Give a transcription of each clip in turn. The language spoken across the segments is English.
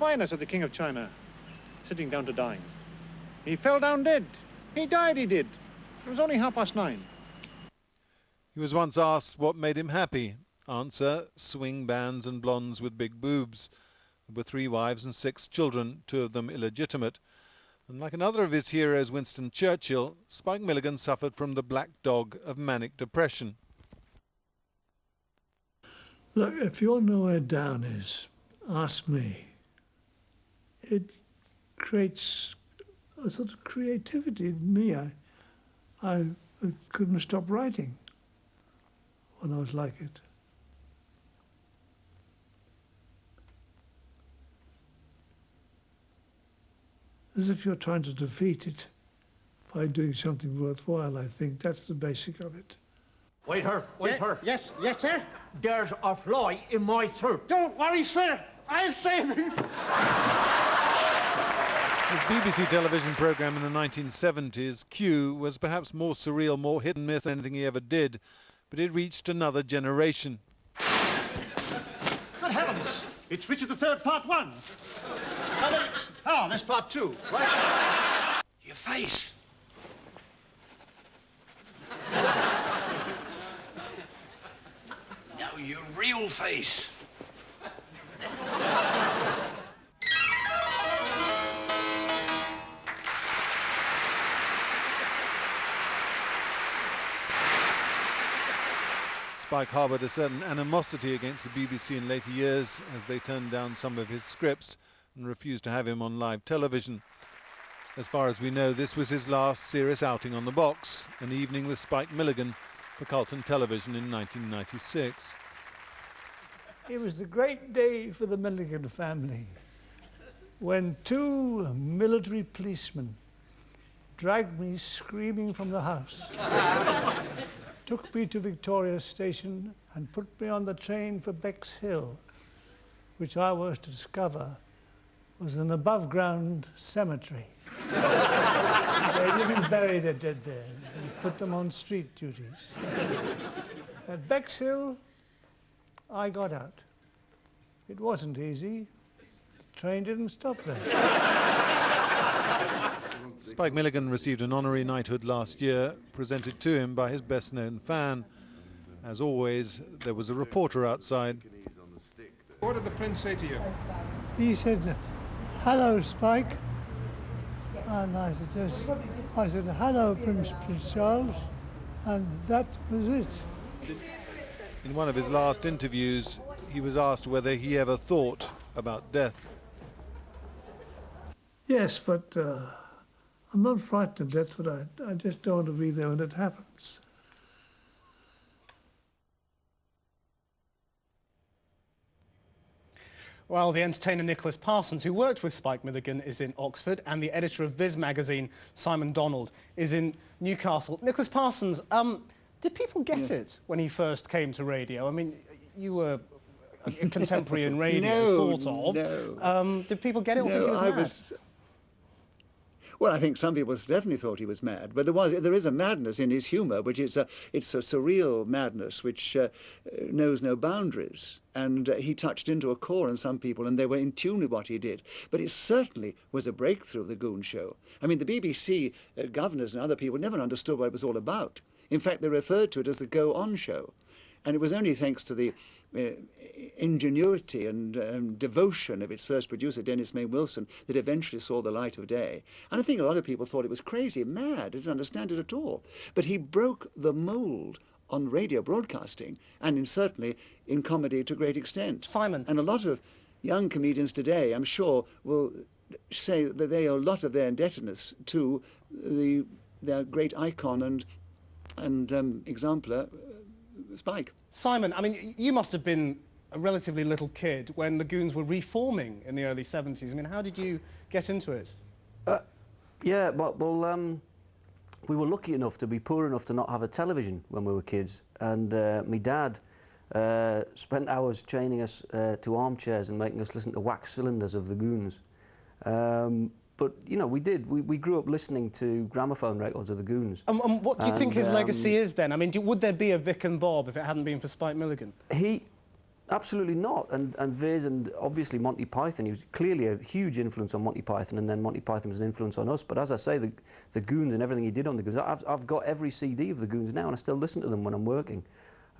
finest of the King of China, sitting down to dine. He fell down dead. He died, he did. It was only 9:30. He was once asked what made him happy. Answer, swing bands and blondes with big boobs. There were 3 wives and 6 children, 2 of them illegitimate. And like another of his heroes, Winston Churchill, Spike Milligan suffered from the black dog of manic depression. Look, if you want to know where down is, ask me. It creates a sort of creativity in me. I couldn't stop writing when I was like it. As if you're trying to defeat it by doing something worthwhile, I think. That's the basic of it. Wait her. Yes, sir. There's a fly in my throat. Don't worry, sir. I'll save him. His BBC television programme in the 1970s, Q, was perhaps more surreal, more hit and miss than anything he ever did, but it reached another generation. Good heavens! It's Richard III, Part 1. Oh, that's Part 2. Right. Your face. No, your real face. Spike harboured a certain animosity against the BBC in later years as they turned down some of his scripts and refused to have him on live television. As far as we know, this was his last serious outing on the box, an evening with Spike Milligan for Carlton Television in 1996. It was a great day for the Milligan family when 2 military policemen dragged me screaming from the house, took me to Victoria Station and put me on the train for Bexhill, which I was to discover was an above-ground cemetery. They didn't bury the dead there. They put them on street duties. At Bexhill, I got out. It wasn't easy. The train didn't stop there. Spike Milligan received an honorary knighthood last year, presented to him by his best-known fan. As always, there was a reporter outside. What did the Prince say to you? He said, "Hello, Spike." And I said, "Hello, Prince Charles." And that was it. In one of his last interviews, he was asked whether he ever thought about death. Yes, but I'm not frightened of death, but I just don't want to be there when it happens. Well, the entertainer Nicholas Parsons, who worked with Spike Milligan, is in Oxford, and the editor of Viz magazine, Simon Donald, is in Newcastle. Nicholas Parsons, did people get it when he first came to radio? I mean, you were a contemporary in radio, sort of. No. Did people get it or think he was mad? Well, I think some people definitely thought he was mad, but there is a madness in his humour, which it's a surreal madness which knows no boundaries. And he touched into a core in some people, and they were in tune with what he did. But it certainly was a breakthrough of the Goon Show. I mean, the BBC governors and other people never understood what it was all about. In fact, they referred to it as the Go On Show. And it was only thanks to the ingenuity and devotion of its first producer, Dennis May Wilson, that eventually saw the light of day. And I think a lot of people thought it was crazy, mad, didn't understand it at all. But he broke the mould on radio broadcasting, and certainly in comedy to a great extent. Simon. And a lot of young comedians today, I'm sure, will say that they owe a lot of their indebtedness to their great icon and exemplar, Spike. Simon, I mean, you must have been a relatively little kid when the Goons were reforming in the early 70s. I mean, how did you get into it? Yeah, well, we were lucky enough to be poor enough to not have a television when we were kids. And my dad spent hours training us to armchairs and making us listen to wax cylinders of the Goons. But, you know, we grew up listening to gramophone records of the Goons. And what do you think his legacy is then? I mean, would there be a Vic and Bob if it hadn't been for Spike Milligan? Absolutely not. And Viz and obviously Monty Python, he was clearly a huge influence on Monty Python, and then Monty Python was an influence on us. But as I say, the Goons and everything he did on the Goons, I've got every CD of the Goons now, and I still listen to them when I'm working.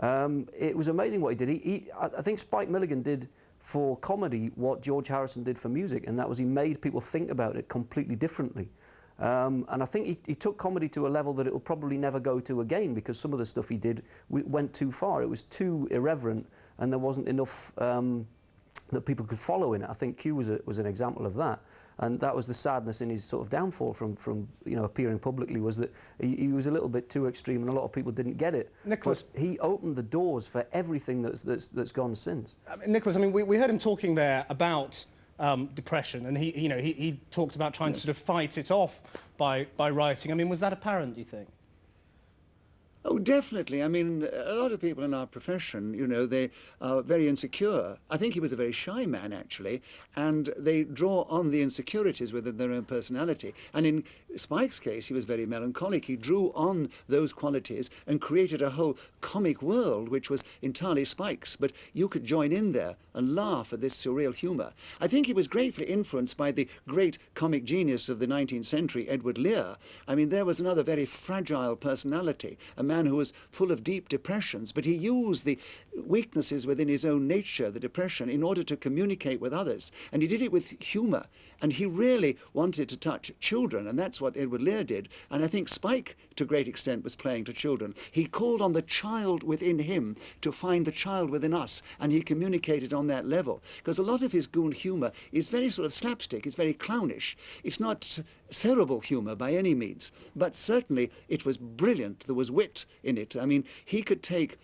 It was amazing what he did. I think Spike Milligan did for comedy what George Harrison did for music, and that was he made people think about it completely differently. And I think he took comedy to a level that it will probably never go to again, because some of the stuff he did went too far. It was too irreverent, and there wasn't enough that people could follow in it. I think Q was an example of that, and that was the sadness in his sort of downfall from appearing publicly, was that he was a little bit too extreme, and a lot of people didn't get it. Nicholas, but he opened the doors for everything that's gone since. Nicholas, I mean, we heard him talking there about depression, and he talked about trying to sort of fight it off by writing. I mean, was that apparent, do you think? Oh, definitely. I mean, a lot of people in our profession, they are very insecure. I think he was a very shy man, actually, and they draw on the insecurities within their own personality. And in Spike's case, he was very melancholic. He drew on those qualities and created a whole comic world, which was entirely Spike's, but you could join in there and laugh at this surreal humour. I think he was greatly influenced by the great comic genius of the 19th century, Edward Lear. I mean, there was another very fragile personality, a man who was full of deep depressions, but he used the weaknesses within his own nature, the depression, in order to communicate with others. And he did it with humour. And he really wanted to touch children, and that's what Edward Lear did. And I think Spike, to a great extent, was playing to children. He called on the child within him to find the child within us, and he communicated on that level. Because a lot of his goon humour is very sort of slapstick, it's very clownish. It's not cerebral humour by any means, but certainly it was brilliant. There was wit in it. I mean, he could take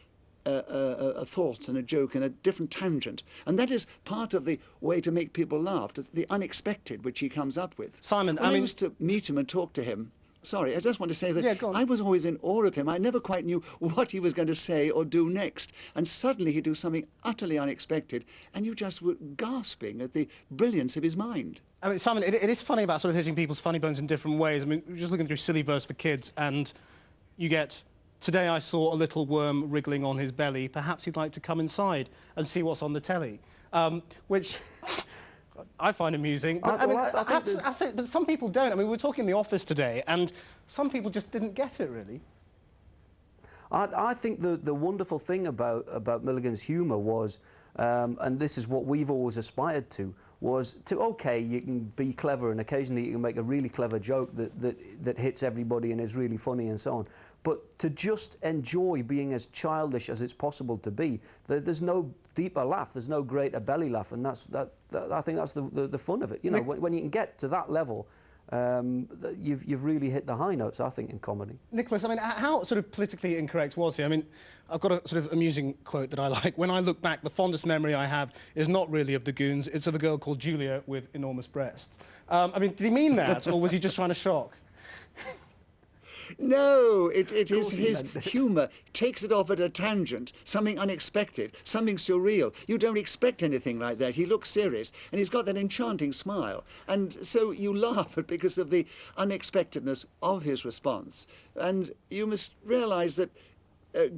a thought and a joke in a different tangent, and that is part of the way to make people laugh, the unexpected which he comes up with. Simon, when I used to meet him and talk to him, sorry, I just want to say that I was always in awe of him. I never quite knew what he was going to say or do next, and suddenly he'd do something utterly unexpected, and you just were gasping at the brilliance of his mind. I mean, Simon, it is funny about sort of hitting people's funny bones in different ways. I mean, we're just looking through Silly Verse for Kids, and you get, "Today I saw a little worm wriggling on his belly. Perhaps he'd like to come inside and see what's on the telly," which I find amusing. But, but some people don't. I mean, we were talking in the office today, and some people just didn't get it, really. I think the wonderful thing about Milligan's humour was, and this is what we've always aspired to, was to, OK, you can be clever, and occasionally you can make a really clever joke that hits everybody and is really funny and so on. But to just enjoy being as childish as it's possible to be. There's no deeper laugh, there's no greater belly laugh, and I think that's the fun of it. You know, when you can get to that level, you've really hit the high notes, I think, in comedy. Nicholas, I mean, how sort of politically incorrect was he? I mean, I've got a sort of amusing quote that I like. "When I look back, the fondest memory I have is not really of the Goons, it's of a girl called Julia with enormous breasts." I mean, did he mean that, or was he just trying to shock? No, it is his humour. Takes it off at a tangent, something unexpected, something surreal. You don't expect anything like that. He looks serious, and he's got that enchanting smile. And so you laugh at because of the unexpectedness of his response. And you must realise that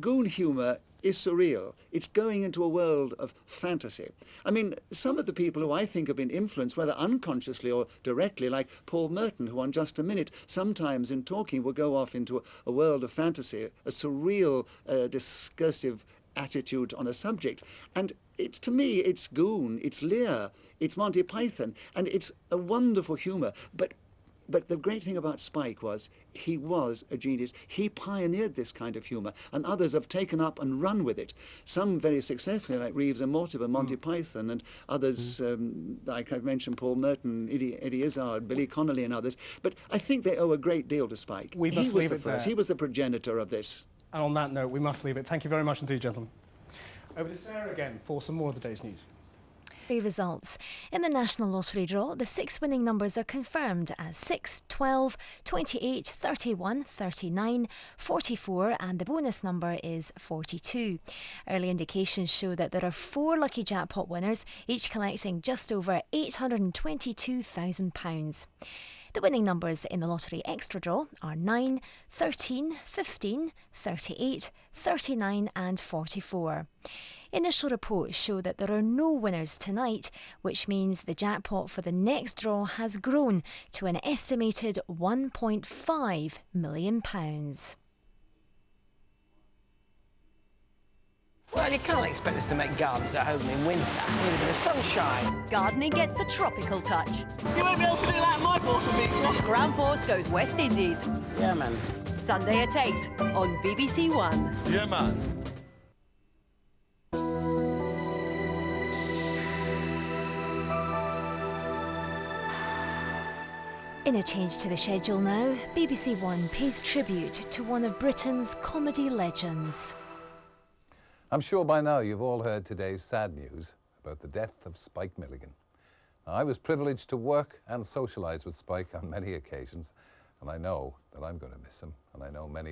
goon humour is surreal. It's going into a world of fantasy. I mean, some of the people who I think have been influenced, whether unconsciously or directly, like Paul Merton, who on Just a Minute, sometimes in talking will go off into a world of fantasy, a surreal, discursive attitude on a subject. And to me, it's Goon, it's Lear, it's Monty Python, and it's a wonderful humour. But the great thing about Spike was he was a genius. He pioneered this kind of humour, and others have taken up and run with it. Some very successfully, like Reeves and Mortimer, Monty Python, and others, like I've mentioned, Paul Merton, Eddie Izzard, Billy Connolly, and others. But I think they owe a great deal to Spike. We must leave it there. He was the progenitor of this. And on that note, we must leave it. Thank you very much indeed, gentlemen. Over to Sarah again for some more of the day's news. Results. In the National Lottery draw, the 6 winning numbers are confirmed as 6, 12, 28, 31, 39, 44, and the bonus number is 42. Early indications show that there are 4 lucky jackpot winners, each collecting just over £822,000. The winning numbers in the Lottery Extra Draw are 9, 13, 15, 38, 39 and 44. Initial reports show that there are no winners tonight, which means the jackpot for the next draw has grown to an estimated £1.5 million. Well, you can't expect us to make gardens at home in winter. We need a bit of sunshine. Gardening gets the tropical touch. You won't be able to do that in my water feature. Ground Force goes West Indies. Yeah, man. Sunday at 8 on BBC One. Yeah, man. In a change to the schedule now, BBC One pays tribute to one of Britain's comedy legends. I'm sure by now you've all heard today's sad news about the death of Spike Milligan. Now, I was privileged to work and socialise with Spike on many occasions, and I know that I'm going to miss him, and I know many